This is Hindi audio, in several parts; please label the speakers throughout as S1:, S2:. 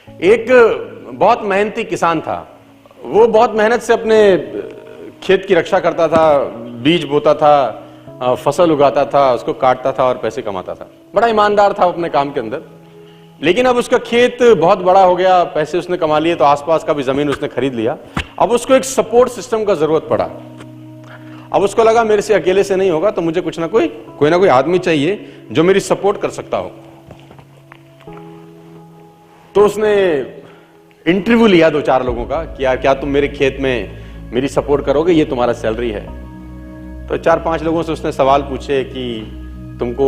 S1: एक बहुत मेहनती किसान था। वो बहुत मेहनत से अपने खेत की रक्षा करता था, बीज बोता था, फसल उगाता था, उसको काटता था और पैसे कमाता था। बड़ा ईमानदार था अपने काम के अंदर। लेकिन अब उसका खेत बहुत बड़ा हो गया, पैसे उसने कमा लिए, तो आसपास का भी जमीन उसने खरीद लिया। अब उसको एक सपोर्ट सिस्टम का जरूरत पड़ा। अब उसको लगा मेरे से अकेले से नहीं होगा, तो मुझे कुछ ना कोई आदमी चाहिए जो मेरी सपोर्ट कर सकता हो। तो उसने इंटरव्यू लिया 2-4 लोगों का कि यार क्या तुम मेरे खेत में मेरी सपोर्ट करोगे, ये तुम्हारा सैलरी है। तो 4-5 लोगों से उसने सवाल पूछे कि तुमको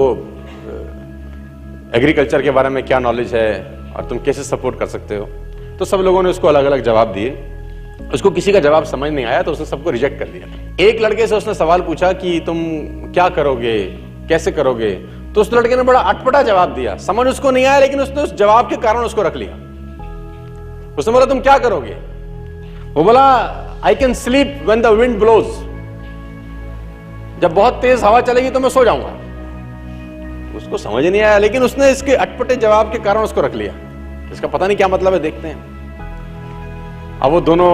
S1: एग्रीकल्चर के बारे में क्या नॉलेज है और तुम कैसे सपोर्ट कर सकते हो। तो सब लोगों ने उसको अलग अलग जवाब दिए। उसको किसी का जवाब समझ नहीं आया, तो उसने सबको रिजेक्ट कर दिया। एक लड़के से उसने सवाल पूछा कि तुम क्या करोगे, कैसे करोगे। तो उस लड़के ने बड़ा अटपटा जवाब दिया, समझ उसको नहीं आया, लेकिन उसने उस जवाब के कारण उसको रख लिया। उसने बोला तुम क्या करोगे? वो बोला I can sleep when the wind blows. जब बहुत तेज हवा चलेगी तो मैं सो जाऊंगा। उसको समझ नहीं आया, लेकिन उसने इसके अटपटे जवाब के कारण उसको रख लिया। इसका पता नहीं क्या मतलब है, देखते हैं। अब वो दोनों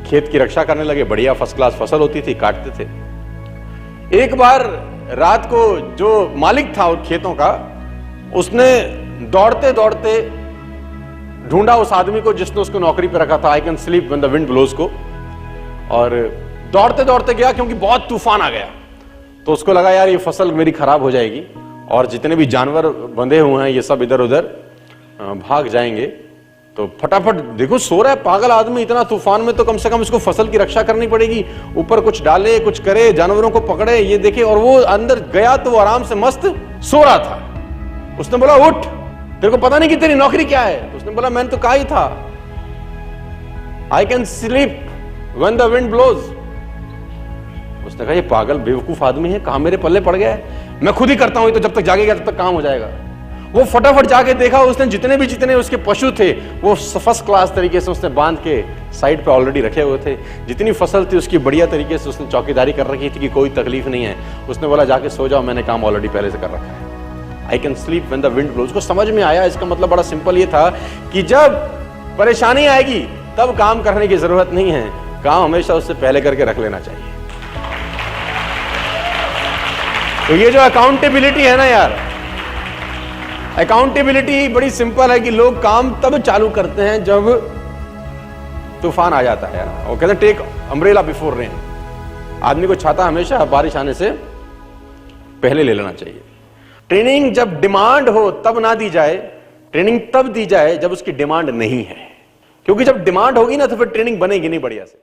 S1: खेत की रक्षा करने लगे। बढ़िया फर्स्ट क्लास फसल होती थी, काटते थे। एक बार रात को जो मालिक था उन खेतों का, उसने दौड़ते दौड़ते ढूंढा उस आदमी को जिसने उसको नौकरी पे रखा था, I can sleep when the wind blows को। और दौड़ते दौड़ते गया क्योंकि बहुत तूफान आ गया। तो उसको लगा यार ये फसल मेरी खराब हो जाएगी और जितने भी जानवर बंधे हुए हैं ये सब इधर उधर भाग जाएंगे। तो फटाफट, देखो सो रहा है पागल आदमी, इतना तूफान में तो कम से कम इसको फसल की रक्षा करनी पड़ेगी। ऊपर कुछ डाले, कुछ करे, जानवरों को पकड़े, ये देखे। और वो अंदर गया तो वो आराम से मस्त सो रहा था। उसने बोला उठ, तेरे को पता नहीं कि तेरी नौकरी क्या है? उसने बोला मैंने तो कहा ही था I can sleep when the wind blows. उसने कहा ये पागल बेवकूफ आदमी है, कहां मेरे पल्ले पड़ गया है, मैं खुद ही करता हूं, तो जब तक जागेगा तब तक काम हो जाएगा। वो फटाफट जाके देखा, उसने जितने उसके पशु थे वो फर्स्ट क्लास तरीके से उसने बांध के साइड पे ऑलरेडी रखे हुए थे। जितनी फसल थी उसकी बढ़िया तरीके से उसने चौकीदारी कर रखी थी कि कोई तकलीफ नहीं है। उसने बोला जाके सो जाओ, मैंने काम ऑलरेडी पहले से कर रखा है। I can sleep when the wind blows. उसको समझ में आया, इसका मतलब बड़ा सिंपल ये था कि जब परेशानी आएगी तब काम करने की जरूरत नहीं है, काम हमेशा उससे पहले करके रख लेना चाहिए। तो ये जो अकाउंटेबिलिटी है ना यार, अकाउंटेबिलिटी बड़ी सिंपल है कि लोग काम तब चालू करते हैं जब तूफान आ जाता है। वो कहते हैं टेक अम्ब्रेला बिफोर रेन। आदमी को छाता हमेशा बारिश आने से पहले ले लेना चाहिए। ट्रेनिंग जब डिमांड हो तब ना दी जाए, ट्रेनिंग तब दी जाए जब उसकी डिमांड नहीं है। क्योंकि जब डिमांड होगी ना तो फिर ट्रेनिंग बनेगी नहीं बढ़िया से।